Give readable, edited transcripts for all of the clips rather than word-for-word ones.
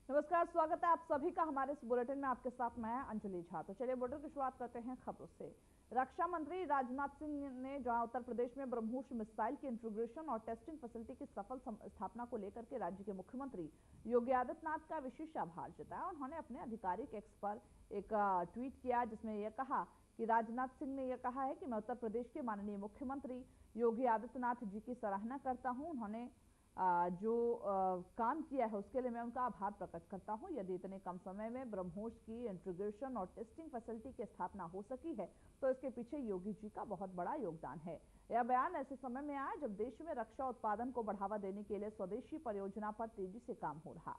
नमस्कार, स्वागत है आप सभी का हमारे इस बुलेटिन में। आपके साथ मैं अंजलि झा। तो चलिए बुलेटिन की शुरुआत करते हैं खबरों से। रक्षा मंत्री राजनाथ सिंह ने जहां उत्तर प्रदेश में ब्रह्मोस मिसाइल की इंटीग्रेशन और टेस्टिंग फैसिलिटी की सफल स्थापना को लेकर के राज्य के मुख्यमंत्री योगी आदित्यनाथ का विशेष आभार जताया। उन्होंने अपने आधिकारिक एक्स पर एक ट्वीट किया जिसमें यह कहा कि राजनाथ सिंह ने यह कहा है कि मैं उत्तर प्रदेश के माननीय मुख्यमंत्री योगी आदित्यनाथ जी की सराहना करता हूं। उन्होंने जो काम किया है उसके लिए मैं उनका आभार प्रकट करता हूं। यदि इतने कम समय में ब्रह्मोस की इंटीग्रेशन और टेस्टिंग फैसिलिटी की स्थापना हो सकी है तो इसके पीछे योगी जी का बहुत बड़ा योगदान है। यह बयान ऐसे समय में आया जब देश में रक्षा उत्पादन को बढ़ावा देने के लिए स्वदेशी परियोजना पर तेजी से काम हो रहा।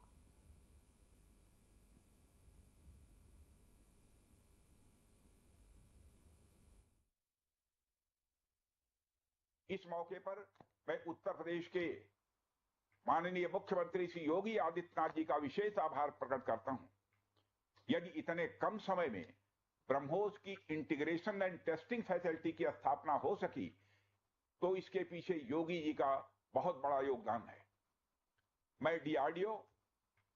इस मौके पर मैं उत्तर प्रदेश के माननीय मुख्यमंत्री श्री योगी आदित्यनाथ जी का विशेष आभार प्रकट करता हूं। यदि इतने कम समय में ब्रह्मोस की इंटीग्रेशन एंड टेस्टिंग फैसिलिटी की स्थापना हो सकी तो इसके पीछे योगी जी का बहुत बड़ा योगदान है। मैं डीआरडीओ,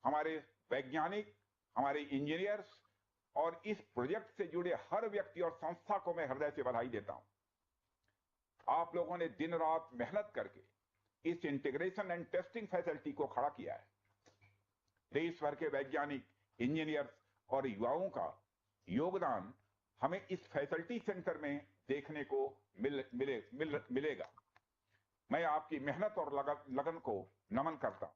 हमारे वैज्ञानिक, हमारे इंजीनियर्स और इस प्रोजेक्ट से जुड़े हर व्यक्ति और संस्था को मैं हृदय से बधाई देता हूं। आप लोगों ने दिन रात मेहनत करके इस इंटीग्रेशन एंड टेस्टिंग फैसिलिटी को खड़ा किया है। देश भर के वैज्ञानिक, इंजीनियर्स और युवाओं का योगदान हमें इस फैसिलिटी सेंटर में देखने को मिलेगा। मैं आपकी मेहनत और लगन को नमन करता हूं।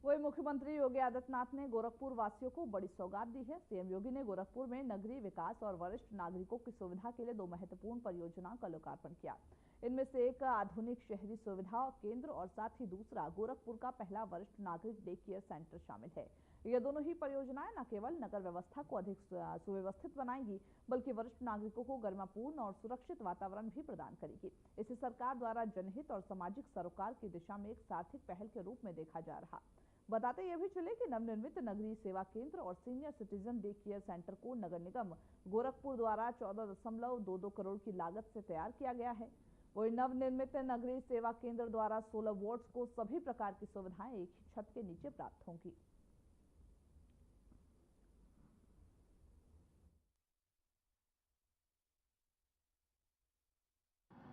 वही मुख्यमंत्री योगी आदित्यनाथ ने गोरखपुर वासियों को बड़ी सौगात दी है। सीएम योगी ने गोरखपुर में नगरीय विकास और वरिष्ठ नागरिकों की सुविधा के लिए 2 महत्वपूर्ण परियोजनाओं का लोकार्पण किया। इनमें से एक आधुनिक शहरी सुविधा केंद्र और साथ ही दूसरा गोरखपुर का पहला वरिष्ठ नागरिक डे केयर सेंटर शामिल है। ये दोनों ही परियोजनाएं न केवल नगर व्यवस्था को अधिक सुव्यवस्थित बनाएंगी बल्कि वरिष्ठ नागरिकों को गरिमापूर्ण और सुरक्षित वातावरण भी प्रदान करेगी। इसे सरकार द्वारा जनहित और सामाजिक सरोकार की दिशा में एक सार्थक पहल के रूप में देखा जा रहा। बताते यह भी चले कि नवनिर्मित नगरीय सेवा केंद्र और senior citizen day care centre को नगर निगम गोरखपुर द्वारा 14.22 करोड़ की लागत से तैयार किया गया है। वही नवनिर्मित नगरीय सेवा केंद्र द्वारा 16 वार्ड्स को सभी प्रकार की सुविधाएं एक ही छत के नीचे प्राप्त होंगी।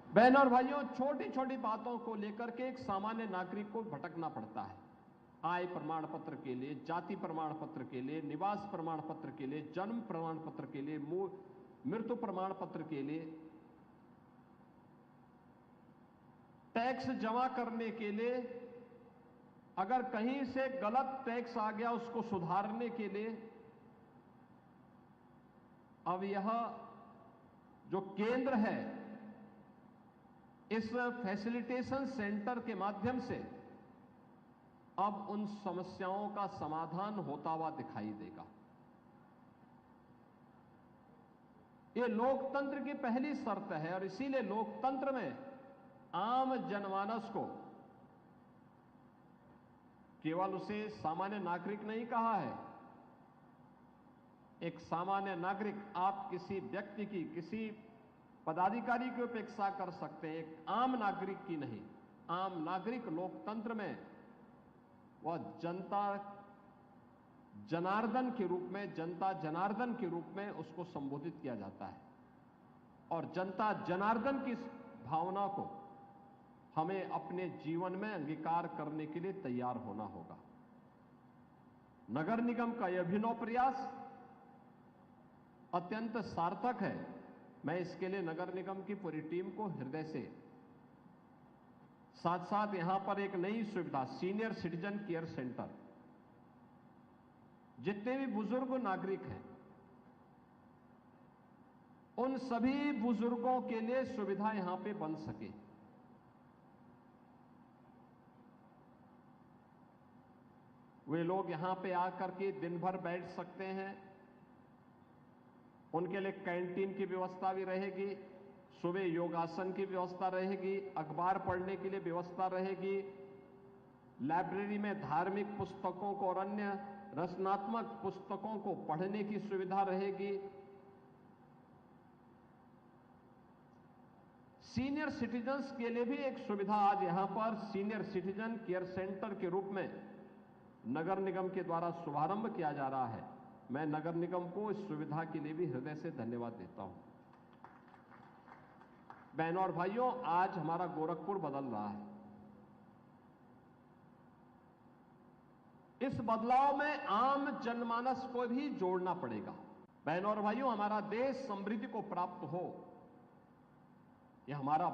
बहनों और भाइयों, छोटी छोटी बातों को लेकर के एक सामान्य नागरिक को भटकना पड़ता है। आय प्रमाण पत्र के लिए, जाति प्रमाण पत्र के लिए, निवास प्रमाण पत्र के लिए, जन्म प्रमाण पत्र के लिए, मृत्यु प्रमाण पत्र के लिए, टैक्स जमा करने के लिए, अगर कहीं से गलत टैक्स आ गया उसको सुधारने के लिए। अब यह जो केंद्र है, इस फैसिलिटेशन सेंटर के माध्यम से अब उन समस्याओं का समाधान होता हुआ दिखाई देगा। यह लोकतंत्र की पहली शर्त है और इसीलिए लोकतंत्र में आम जनमानस को, केवल उसे सामान्य नागरिक नहीं कहा है। एक सामान्य नागरिक, आप किसी व्यक्ति की, किसी पदाधिकारी की उपेक्षा कर सकते हैं, एक आम नागरिक की नहीं। आम नागरिक लोकतंत्र में वह जनता जनार्दन के रूप में, जनता जनार्दन के रूप में उसको संबोधित किया जाता है और जनता जनार्दन की भावना को हमें अपने जीवन में अंगीकार करने के लिए तैयार होना होगा। नगर निगम का यह अभिनव प्रयास अत्यंत सार्थक है। मैं इसके लिए नगर निगम की पूरी टीम को हृदय से, साथ साथ यहां पर एक नई सुविधा सीनियर सिटीजन केयर सेंटर, जितने भी बुजुर्ग नागरिक हैं उन सभी बुजुर्गों के लिए सुविधा यहां पे बन सके। वे लोग यहां पे आकर के दिन भर बैठ सकते हैं। उनके लिए कैंटीन की व्यवस्था भी रहेगी, सुबह योगासन की व्यवस्था रहेगी, अखबार पढ़ने के लिए व्यवस्था रहेगी, लाइब्रेरी में धार्मिक पुस्तकों को और अन्य रचनात्मक पुस्तकों को पढ़ने की सुविधा रहेगी। सीनियर सिटीजन्स के लिए भी एक सुविधा आज यहां पर सीनियर सिटीजन केयर सेंटर के रूप में नगर निगम के द्वारा शुभारंभ किया जा रहा है। मैं नगर निगम को इस सुविधा के लिए भी हृदय से धन्यवाद देता हूं। बहनों और भाइयों, आज हमारा गोरखपुर बदल रहा है। इस बदलाव में आम जनमानस को भी जोड़ना पड़ेगा। बहनों और भाइयों, हमारा देश समृद्धि को प्राप्त हो, यह हमारा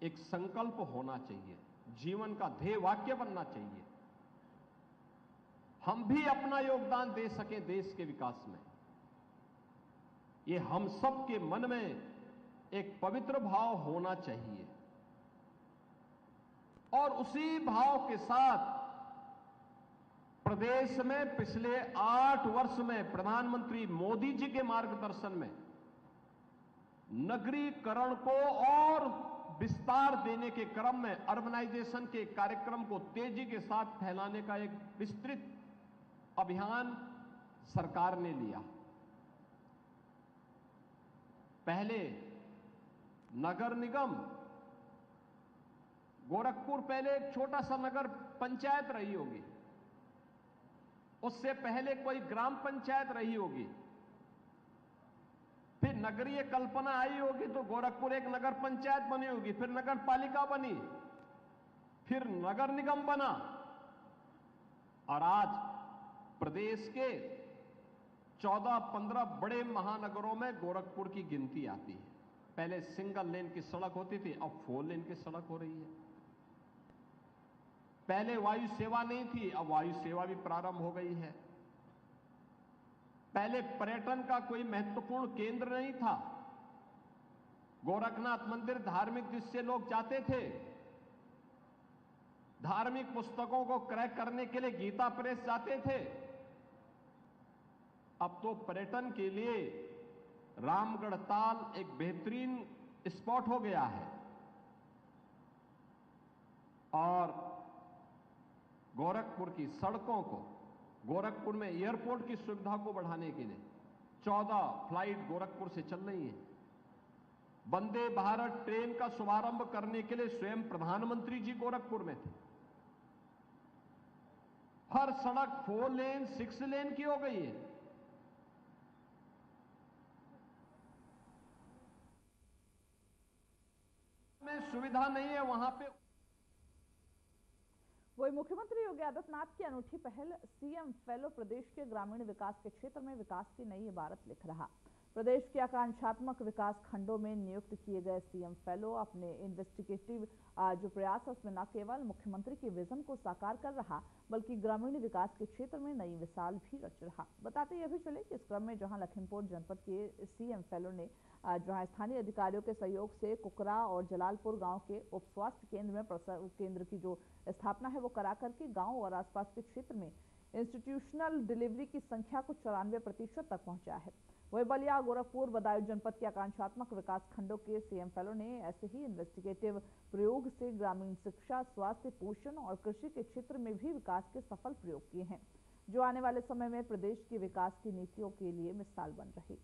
एक संकल्प होना चाहिए, जीवन का ध्येय वाक्य बनना चाहिए। हम भी अपना योगदान दे सकें देश के विकास में, यह हम सब के मन में एक पवित्र भाव होना चाहिए। और उसी भाव के साथ प्रदेश में पिछले 8 वर्ष में प्रधानमंत्री मोदी जी के मार्गदर्शन में नगरीकरण को और विस्तार देने के क्रम में अर्बनाइजेशन के कार्यक्रम को तेजी के साथ फैलाने का एक विस्तृत अभियान सरकार ने लिया। पहले नगर निगम गोरखपुर पहले एक छोटा सा नगर पंचायत रही होगी, उससे पहले कोई ग्राम पंचायत रही होगी, फिर नगरीय कल्पना आई होगी तो गोरखपुर एक नगर पंचायत बनी होगी, फिर नगर पालिका बनी, फिर नगर निगम बना, और आज प्रदेश के 14-15 बड़े महानगरों में गोरखपुर की गिनती आती है। पहले सिंगल लेन की सड़क होती थी, अब 4 लेन की सड़क हो रही है। पहले वायु सेवा नहीं थी, अब वायु सेवा भी प्रारंभ हो गई है। पहले पर्यटन का कोई महत्वपूर्ण केंद्र नहीं था। गोरखनाथ मंदिर धार्मिक दृष्टि से लोग जाते थे, धार्मिक पुस्तकों को क्रय करने के लिए गीता प्रेस जाते थे। अब तो पर्यटन के लिए रामगढ़ ताल एक बेहतरीन स्पॉट हो गया है। और गोरखपुर की सड़कों को, गोरखपुर में एयरपोर्ट की सुविधा को बढ़ाने के लिए 14 फ्लाइट गोरखपुर से चल रही है। वंदे भारत ट्रेन का शुभारंभ करने के लिए स्वयं प्रधानमंत्री जी गोरखपुर में थे। हर सड़क 4 लेन 6 लेन की हो गई है। में सुविधा नहीं है वहां पे। वही मुख्यमंत्री योगी आदित्यनाथ की अनूठी पहल सीएम फेलो प्रदेश के ग्रामीण विकास के क्षेत्र में विकास की नई इबारत लिख रहा। प्रदेश के आकांक्षात्मक विकास खंडों में नियुक्त किए गए सीएम फेलो अपने इन्वेस्टिगेटिव जो प्रयास है उसमें न केवल मुख्यमंत्री के विजन को साकार कर रहा बल्कि ग्रामीण विकास के क्षेत्र में नई मिसाल भी रच रहा। बताते यह भी चले कि इस क्रम में जहां लखीमपुर जनपद के सीएम फेलो ने जहां स्थानीय अधिकारियों के सहयोग से कुकरा और जलालपुर गांव के उप स्वास्थ्य केंद्र में प्रसव केंद्र की जो स्थापना है वो करा करके गांव और आसपास के क्षेत्र में इंस्टीट्यूशनल डिलीवरी की संख्या को 94% तक पहुंचा है। वही बलिया, गोरखपुर, बदायूं जनपद के आकांक्षात्मक विकास खंडों के सीएम फेलो ने ऐसे ही इन्वेस्टिगेटिव प्रयोग से ग्रामीण शिक्षा, स्वास्थ्य, पोषण और कृषि के क्षेत्र में भी विकास के सफल प्रयोग किए हैं, जो आने वाले समय में प्रदेश की विकास की नीतियों के लिए मिसाल बन रही।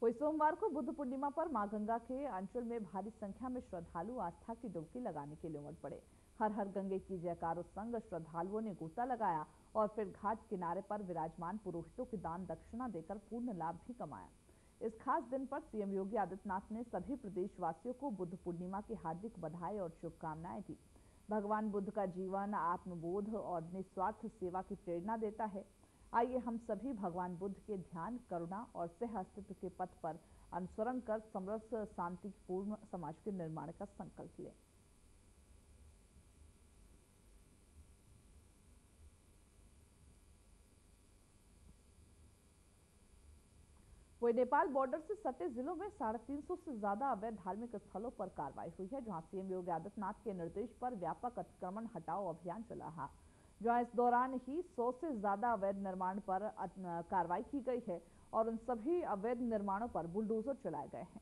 वही सोमवार को बुद्ध पूर्णिमा पर मां गंगा के अंचल में भारी संख्या में श्रद्धालु आस्था की डुबकी लगाने के लिए उमड़ पड़े। हर हर गंगे की जयकारों संग श्रद्धालुओं ने गोता लगाया और फिर घाट किनारे पर विराजमान पुरोहितों की दान दक्षिणा देकर पूर्ण लाभ भी कमाया। इस खास दिन पर सीएम योगी आदित्यनाथ ने सभी प्रदेशवासियों को बुद्ध पूर्णिमा की हार्दिक बधाई और शुभकामनाएं दी। भगवान बुद्ध का जीवन आत्मबोध और निस्वार्थ सेवा की प्रेरणा देता है। आइए हम सभी भगवान बुद्ध के ध्यान, करुणा और सह अस्तित्व के पथ पर अनुसरण कर समरस शांतिपूर्ण समाज के निर्माण का संकल्प लें। वही नेपाल बॉर्डर से सटे जिलों में 350 से ज्यादा अवैध धार्मिक स्थलों पर कार्रवाई हुई है, जहां सीएम योगी आदित्यनाथ के निर्देश पर व्यापक अतिक्रमण हटाओ अभियान चला रहा, जहां इस दौरान ही 100 से ज्यादा अवैध निर्माण पर कार्रवाई की गई है और उन सभी अवैध निर्माणों पर बुलडोजर चलाए गए हैं।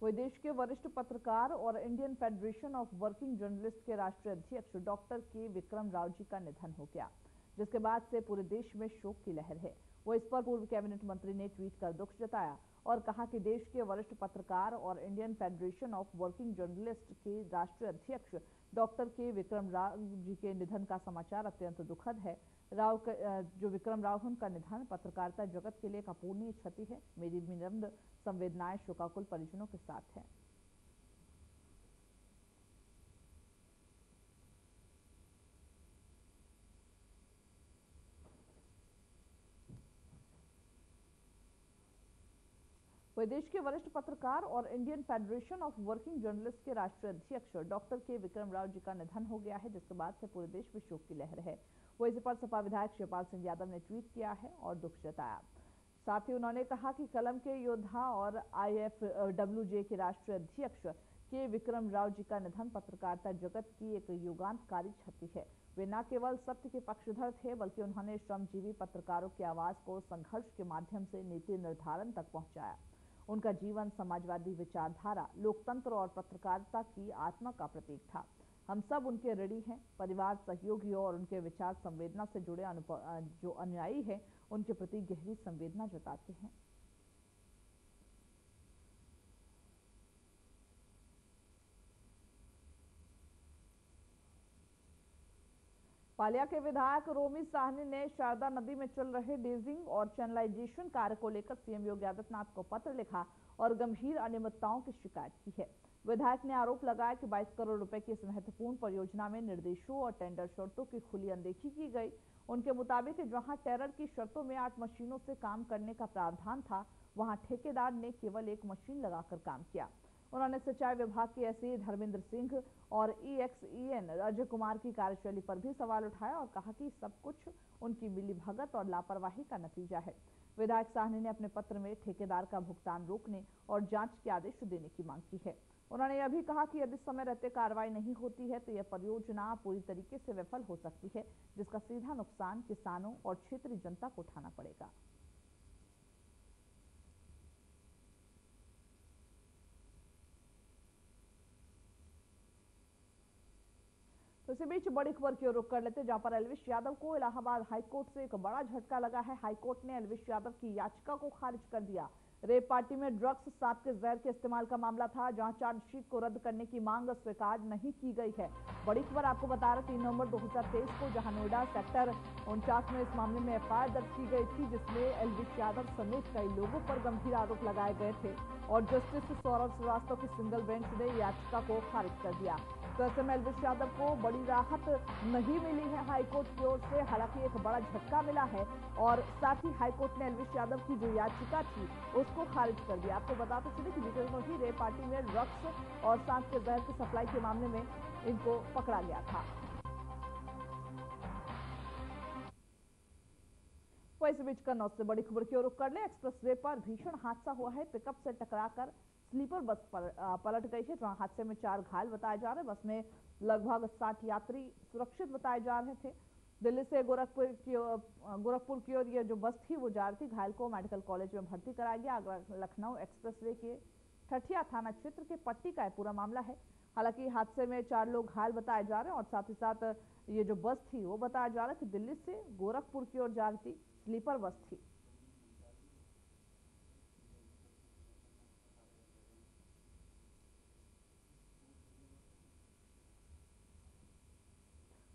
वही देश के वरिष्ठ पत्रकार और Indian federation of working journalist के राष्ट्रीय अध्यक्ष डॉक्टर के विक्रम राव जी का निधन हो गया, जिसके बाद से पूरे देश में शोक की लहर है। वो इस पर पूर्व कैबिनेट मंत्री ने ट्वीट कर दुख जताया और कहा कि देश के वरिष्ठ पत्रकार और Indian federation of working journalist के राष्ट्रीय अध्यक्ष डॉक्टर के विक्रम राव जी के निधन का समाचार अत्यंत दुखद है। जो विक्रम राव है, उनका निधन पत्रकारिता जगत के लिए एक अपूरणीय क्षति है। मेरी विनम्र संवेदनाएं शोकाकुल परिजनों के साथ हैं। वही देश के वरिष्ठ पत्रकार और Indian federation of working journalist के राष्ट्रीय अध्यक्ष डॉक्टर के विक्रम राव जी का निधन हो गया है, जिसके बाद से पूरे देश में शोक की लहर है। वो इस पर सपा विधायक शिवपाल सिंह यादव ने ट्वीट किया है और दुख जताया। साथ ही उन्होंने कहा कि कलम के योद्धा और IFWJ के राष्ट्रीय अध्यक्ष के विक्रम राव जी का निधन पत्रकारिता जगत की एक युगांतकारी क्षति है। वे न केवल सत्य के पक्षधर थे, बल्कि उन्होंने श्रमजीवी पत्रकारों की आवाज को संघर्ष के माध्यम से नीति निर्धारण तक पहुंचाया। उनका जीवन समाजवादी विचारधारा, लोकतंत्र और पत्रकारिता की आत्मा का प्रतीक था। हम सब उनके ऋणी हैं। परिवार, सहयोगियों और उनके विचार संवेदना से जुड़े जो अनुयायी हैं, उनके प्रति गहरी संवेदना जताते हैं। पालिया के विधायक रोमी साहनी ने शारदा नदी में चल रहे डेजिंग और चैनलाइजेशन कार्य को लेकर सीएम योगी आदित्यनाथ को पत्र लिखा और गंभीर अनियमितताओं की शिकायत की है। विधायक ने आरोप लगाया कि 22 करोड़ रुपए की इस महत्वपूर्ण परियोजना में निर्देशों और टेंडर शर्तों की खुली अनदेखी की गई। उनके मुताबिक जहां टेंडर की शर्तों में 8 मशीनों से काम करने का प्रावधान था, वहां ठेकेदार ने केवल 1 मशीन लगाकर काम किया। उन्होंने सिंचाई विभाग के एसई धर्मेंद्र सिंह और EXEN अजय कुमार की कार्यशैली पर भी सवाल उठाया और कहा कि सब कुछ उनकी मिलीभगत और लापरवाही का नतीजा है। विधायक साहनी ने अपने पत्र में ठेकेदार का भुगतान रोकने और जांच के आदेश देने की मांग की है। उन्होंने यह भी कहा कि यदि समय रहते कार्रवाई नहीं होती है तो यह परियोजना पूरी तरीके से विफल हो सकती है, जिसका सीधा नुकसान किसानों और क्षेत्रीय जनता को उठाना पड़ेगा। तो इसी बीच बड़ी खबर की ओर रुख कर लेते, जहां पर एल्विश यादव को इलाहाबाद हाईकोर्ट से एक बड़ा झटका लगा है। हाईकोर्ट ने एल्विश यादव की याचिका को खारिज कर दिया। रेप पार्टी में ड्रग्स, सांप के जहर के इस्तेमाल का मामला था, जहां चार्जशीट को रद्द करने की मांग स्वीकार नहीं की गई है। बड़ी खबर आपको बता रहे 3 नवंबर 2023 को जहां नोएडा सेक्टर 49 में इस मामले में FIR दर्ज की गई थी, जिसमें एल्विश यादव समेत कई लोगों पर गंभीर आरोप लगाए गए थे और जस्टिस सौरभ श्रीवास्तव की सिंगल बेंच ने याचिका को खारिज कर दिया। तो ऐसे में एल्विश यादव को बड़ी राहत नहीं मिली है हाईकोर्ट की ओर से, हालांकि एक बड़ा झटका मिला है और साथ ही हाईकोर्ट ने एल्विश यादव की जो याचिका थी उसको खारिज कर दिया। आपको बताते चले कि बीते दिनों ही रेप पार्टी में ड्रग्स और सांप के जहर की सप्लाई के मामले में इनको पकड़ा गया था। तो इस बीच कन्नौज से बड़ी खबर की ओर रुख कर ले। एक्सप्रेस वे पर भीषण हादसा हुआ है। पिकअप से टकराकर स्लीपर बस पलट गई है, जहां हादसे में 4 घायल बताए जा रहे हैं। बस में लगभग 60 यात्री सुरक्षित बताए जा रहे थे। दिल्ली से गोरखपुर की ओर ये जो बस थी वो जा रही थी। घायल को मेडिकल कॉलेज में भर्ती कराया गया। आगरा लखनऊ एक्सप्रेसवे के ठठिया थाना क्षेत्र के पट्टी का पूरा मामला है। हालांकि हादसे में 4 लोग घायल बताए जा रहे हैं और साथ ही साथ ये जो बस थी वो बताया जा रहा है कि दिल्ली से गोरखपुर की ओर जा रही थी, स्लीपर बस थी।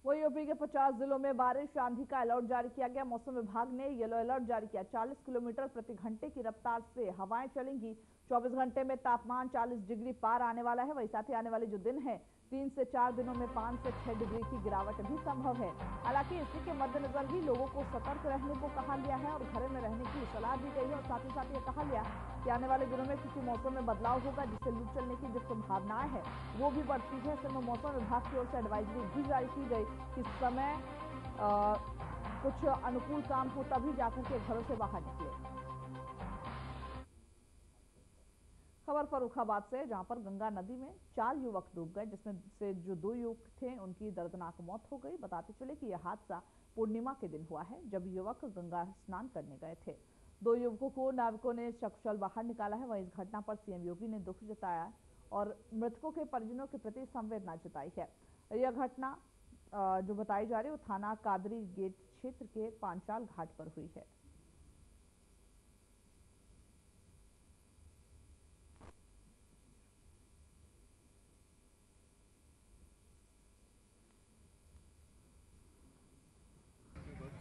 वही यूपी के 50 जिलों में बारिश, आंधी का अलर्ट जारी किया गया। मौसम विभाग ने येलो अलर्ट जारी किया। 40 किलोमीटर प्रति घंटे की रफ्तार से हवाएं चलेंगी। 24 घंटे में तापमान 40 डिग्री पार आने वाला है। वही साथ ही आने वाले जो दिन है 3 से 4 दिनों में 5 से 6 डिग्री की गिरावट भी संभव है। हालांकि इसी के मद्देनजर ही लोगों को सतर्क रहने को कहा गया है और घर में रहने की सलाह दी गई है और साथ ही साथ ये कहा गया कि आने वाले दिनों में क्योंकि मौसम में बदलाव होगा, जिससे लू चलने की जो संभावनाएं है वो भी बढ़ती है। ऐसे में मौसम विभाग की ओर से एडवाइजरी भी जारी की गई कि समय कुछ अनुकूल काम हो तभी जाकर के घरों से बाहर निकले। खबर फर्रुखाबाद से, जहां पर गंगा नदी में 4 युवक डूब गए, जिसमें से जो 2 युवक थे उनकी दर्दनाक मौत हो गई। बताते चले कि यह हादसा पूर्णिमा के दिन हुआ है, जब युवक गंगा स्नान करने गए थे। 2 युवकों को नाविकों ने सकुशल बाहर निकाला है। वहीं इस घटना पर सीएम योगी ने दुख जताया और मृतकों के परिजनों के प्रति संवेदना जताई है। यह घटना जो बताई जा रही है वो थाना कादरी गेट क्षेत्र के पांचाल घाट पर हुई है।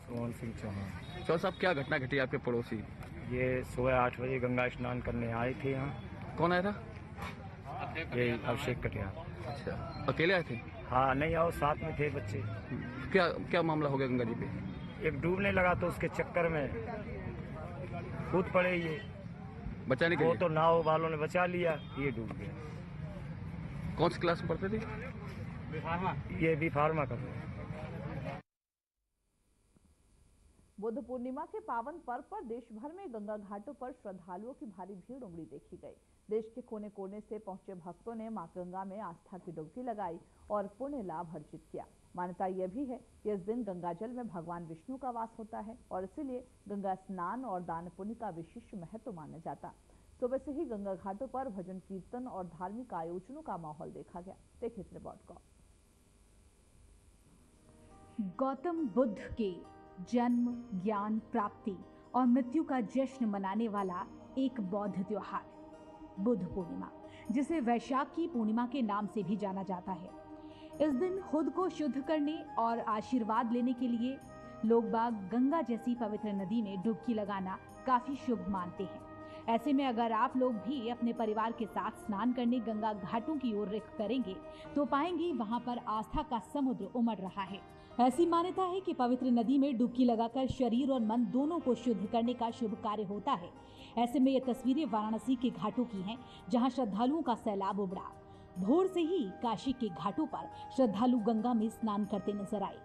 सोहन सिंह चौहान। चौहान साहब, क्या घटना घटी आपके पड़ोसी? ये सुबह 8 बजे गंगा स्नान करने आए थे यहाँ। कौन आया था? ये अभिषेक कटियार। अच्छा, अकेले आए थे? हाँ, नहीं आओ, साथ में थे बच्चे। क्या क्या मामला हो गया गंगा जी पे? एक डूबने लगा तो उसके चक्कर में कूद पड़े ये। बचाने के वो लिए? तो नाव वालों ने बचा लिया, ये डूब गया। कौन सी क्लास में पढ़ते थे? ये भी फार्मा कर रहे हैं। बुद्ध पूर्णिमा के पावन पर्व पर देश भर में गंगा घाटों पर श्रद्धालुओं की भारी भीड़ उमड़ी देखी गई। देश के कोने कोने से पहुंचे भक्तों ने मां गंगा में आस्था की डुबकी लगाई और पुण्य लाभ अर्जित किया। मान्यता यह भी है कि इस दिन गंगा जल में भगवान विष्णु का वास होता है और इसीलिए गंगा स्नान और दान पुण्य का विशिष्ट महत्व माना जाता। सुबह से ही गंगा घाटों पर भजन कीर्तन और धार्मिक आयोजनों का माहौल देखा गया। देखिए इस रिपोर्ट को। गौतम बुद्ध के जन्म, ज्ञान प्राप्ति और मृत्यु का जश्न मनाने वाला एक बौद्ध त्योहार बुद्ध पूर्णिमा, जिसे वैशाख की पूर्णिमा के नाम से भी जाना जाता है। इस दिन खुद को शुद्ध करने और आशीर्वाद लेने के लिए लोग बाग गंगा जैसी पवित्र नदी में डुबकी लगाना काफी शुभ मानते हैं। ऐसे में अगर आप लोग भी अपने परिवार के साथ स्नान करने गंगा घाटों की ओर रुख करेंगे तो पाएंगे वहां पर आस्था का समुद्र उमड़ रहा है। ऐसी मान्यता है कि पवित्र नदी में डुबकी लगाकर शरीर और मन दोनों को शुद्ध करने का शुभ कार्य होता है। ऐसे में ये तस्वीरें वाराणसी के घाटों की हैं, जहां श्रद्धालुओं का सैलाब उमड़ा। भोर से ही काशी के घाटों पर श्रद्धालु गंगा में स्नान करते नजर आए।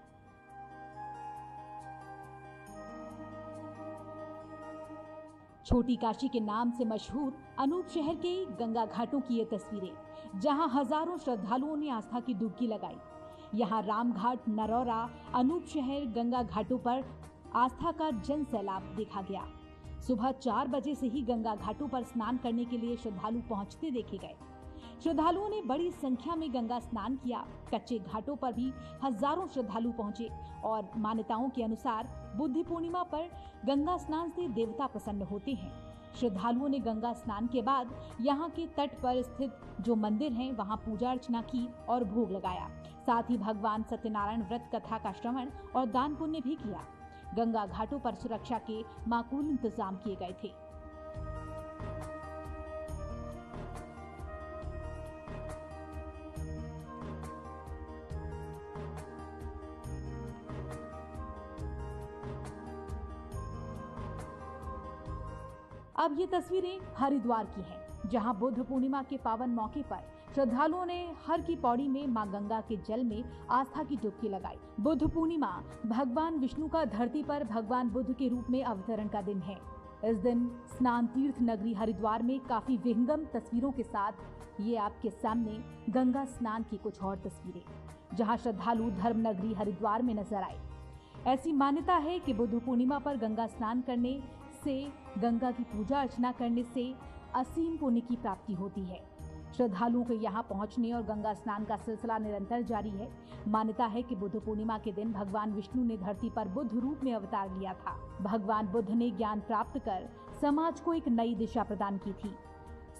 छोटी काशी के नाम से मशहूर अनूप शहर के गंगा घाटों की ये तस्वीरें, जहां हजारों श्रद्धालुओं ने आस्था की डुबकी लगाई। यहाँ रामघाट, नरौरा, अनूप शहर गंगा घाटों पर आस्था का जन सैलाब देखा गया। सुबह 4 बजे से ही गंगा घाटों पर स्नान करने के लिए श्रद्धालु पहुंचते देखे गए। श्रद्धालुओं ने बड़ी संख्या में गंगा स्नान किया। कच्चे घाटों पर भी हजारों श्रद्धालु पहुंचे और मान्यताओं के अनुसार बुद्ध पूर्णिमा पर गंगा स्नान से देवता प्रसन्न होते हैं। श्रद्धालुओं ने गंगा स्नान के बाद यहाँ के तट पर स्थित जो मंदिर हैं वहाँ पूजा अर्चना की और भोग लगाया। साथ ही भगवान सत्यनारायण व्रत कथा का श्रवण और दान पुण्य भी किया। गंगा घाटों पर सुरक्षा के माकूल इंतजाम किए गए थे। अब ये तस्वीरें हरिद्वार की हैं, जहां बुद्ध पूर्णिमा के पावन मौके पर श्रद्धालुओं ने हर की पौड़ी में मां गंगा के जल में आस्था की डुबकी लगाई। बुद्ध पूर्णिमा भगवान विष्णु का धरती पर भगवान बुद्ध के रूप में अवतरण का दिन है। इस दिन स्नान तीर्थ नगरी हरिद्वार में काफी विहंगम तस्वीरों के साथ ये आपके सामने गंगा स्नान की कुछ और तस्वीरें, जहां श्रद्धालु धर्म नगरी हरिद्वार में नजर आए। ऐसी मान्यता है कि बुद्ध पूर्णिमा पर गंगा स्नान करने से, गंगा की पूजा अर्चना करने से असीम पुण्य की प्राप्ति होती है। श्रद्धालुओं के यहाँ पहुँचने और गंगा स्नान का सिलसिला निरंतर जारी है। मान्यता है कि बुद्ध पूर्णिमा के दिन भगवान विष्णु ने धरती पर बुद्ध रूप में अवतार लिया था। भगवान बुद्ध ने ज्ञान प्राप्त कर समाज को एक नई दिशा प्रदान की थी।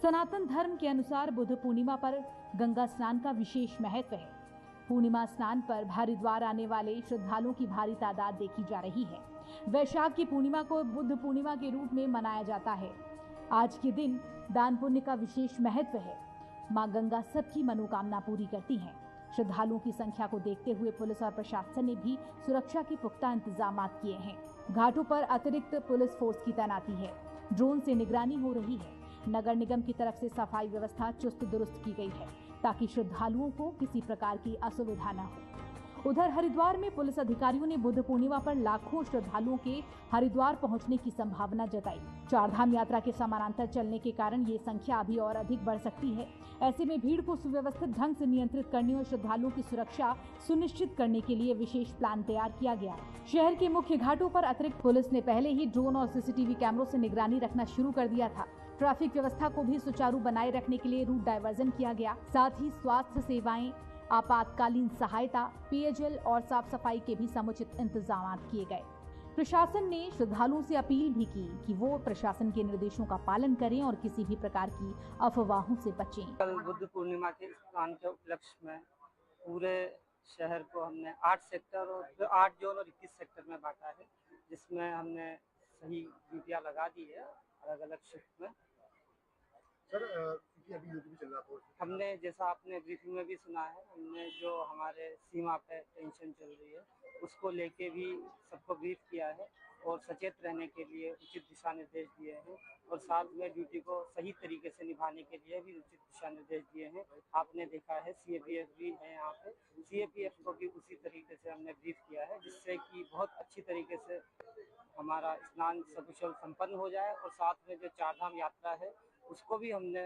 सनातन धर्म के अनुसार बुद्ध पूर्णिमा पर गंगा स्नान का विशेष महत्व है। पूर्णिमा स्नान पर हरिद्वार आने वाले श्रद्धालुओं की भारी तादाद देखी जा रही है। वैशाख की पूर्णिमा को बुद्ध पूर्णिमा के रूप में मनाया जाता है। आज के दिन दान पुण्य का विशेष महत्व है। मां गंगा सबकी मनोकामना पूरी करती हैं। श्रद्धालुओं की संख्या को देखते हुए पुलिस और प्रशासन ने भी सुरक्षा के पुख्ता इंतजाम किए हैं। घाटों पर अतिरिक्त पुलिस फोर्स की तैनाती है। ड्रोन से निगरानी हो रही है। नगर निगम की तरफ से सफाई व्यवस्था चुस्त दुरुस्त की गई है ताकि श्रद्धालुओं को किसी प्रकार की असुविधा न हो। उधर हरिद्वार में पुलिस अधिकारियों ने बुद्ध पूर्णिमा पर लाखों श्रद्धालुओं के हरिद्वार पहुंचने की संभावना जताई। चारधाम यात्रा के समानांतर चलने के कारण ये संख्या अभी और अधिक बढ़ सकती है। ऐसे में भीड़ को सुव्यवस्थित ढंग से नियंत्रित करने और श्रद्धालुओं की सुरक्षा सुनिश्चित करने के लिए विशेष प्लान तैयार किया गया। शहर के मुख्य घाटों पर अतिरिक्त पुलिस ने पहले ही ड्रोन और सीसीटीवी कैमरों से निगरानी रखना शुरू कर दिया था। ट्रैफिक व्यवस्था को भी सुचारू बनाए रखने के लिए रूट डायवर्जन किया गया। साथ ही स्वास्थ्य सेवाएं, आपातकालीन सहायता, पेयजल और साफ सफाई के भी समुचित इंतजाम किए गए। प्रशासन ने श्रद्धालुओं से अपील भी की कि वो प्रशासन के निर्देशों का पालन करें और किसी भी प्रकार की अफवाहों से बचें। कल बुद्ध पूर्णिमा के स्नान के उपलक्ष्य में पूरे शहर को हमने 8 सेक्टर और 8 जोन और 21 सेक्टर में बांटा है, जिसमें हमने सही ड्यूटियां लगा दी है अलग अलग शिफ्ट में। सर अभी युद्ध भी चल रहा था, हमने जैसा आपने ब्रीफिंग में भी सुना है, हमने जो हमारे सीमा पे टेंशन चल रही है उसको लेके भी सबको ब्रीफ किया है और सचेत रहने के लिए उचित दिशा निर्देश दिए हैं और साथ में ड्यूटी को सही तरीके से निभाने के लिए भी उचित दिशा निर्देश दिए हैं। आपने देखा है सीएपीएफ भी है यहाँ पे, सीएपीएफ को भी उसी तरीके से हमने ब्रीफ किया है जिससे कि बहुत अच्छी तरीके से हमारा स्नान सकुशल संपन्न हो जाए और साथ में जो चारधाम यात्रा है उसको भी हमने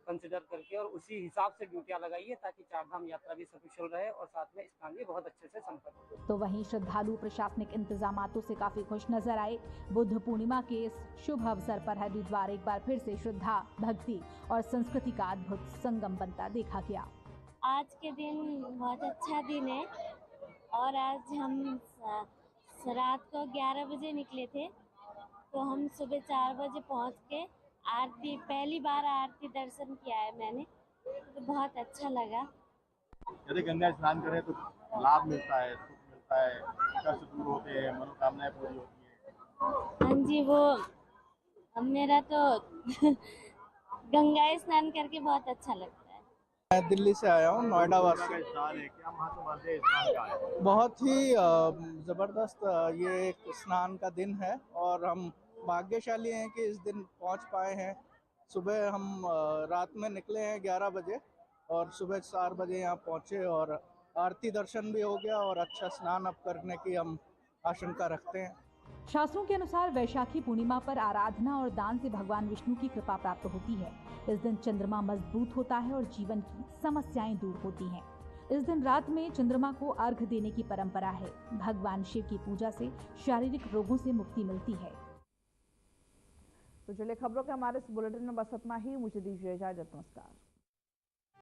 कंसिडर करके और उसी हिसाब से ड्यूटियां लगाई है ताकि चारधाम यात्रा भी सकुशल रहे और साथ में स्नान भी बहुत अच्छे से संपन्न हो। तो वहीं श्रद्धालु प्रशासनिक इंतजामातों से काफी खुश नजर आए। बुद्ध पूर्णिमा के इस शुभ अवसर पर हरिद्वार एक बार फिर से श्रद्धा, भक्ति और संस्कृति का अद्भुत संगम बनता देखा गया। आज के दिन बहुत अच्छा दिन है और आज हम रात को 11 बजे निकले थे तो हम सुबह 4 बजे पहुँच के आरती, पहली बार आरती दर्शन किया है मैंने, तो बहुत अच्छा लगा। यदि गंगा स्नान करें तो लाभ मिलता है, सुख मिलता है, कष्ट दूर होते हैं, मनोकामनाएं पूरी होती है। हाँ जी, वो मेरा तो गंगा स्नान करके बहुत अच्छा लगता है। मैं दिल्ली से आया हूँ, नोएडा वासी। क्या महत्व मानते हैं स्नान का? बहुत ही ज़बरदस्त ये एक स्नान का दिन है और हम भाग्यशाली हैं कि इस दिन पहुंच पाए हैं। सुबह हम रात में निकले हैं 11 बजे और सुबह 4 बजे यहाँ पहुँचे और आरती दर्शन भी हो गया और अच्छा स्नान अब करने की हम आशंका रखते हैं। शास्त्रों के अनुसार वैशाखी पूर्णिमा पर आराधना और दान से भगवान विष्णु की कृपा प्राप्त होती है। इस दिन चंद्रमा मजबूत होता है और जीवन की समस्याएं दूर होती हैं। इस दिन रात में चंद्रमा को अर्घ देने की परंपरा है। भगवान शिव की पूजा से शारीरिक रोगों से मुक्ति मिलती है। तो चलिए खबरों के हमारे इस बुलेटिन में बस इतना ही। मुझे दीजिए इजाजत। नमस्कार।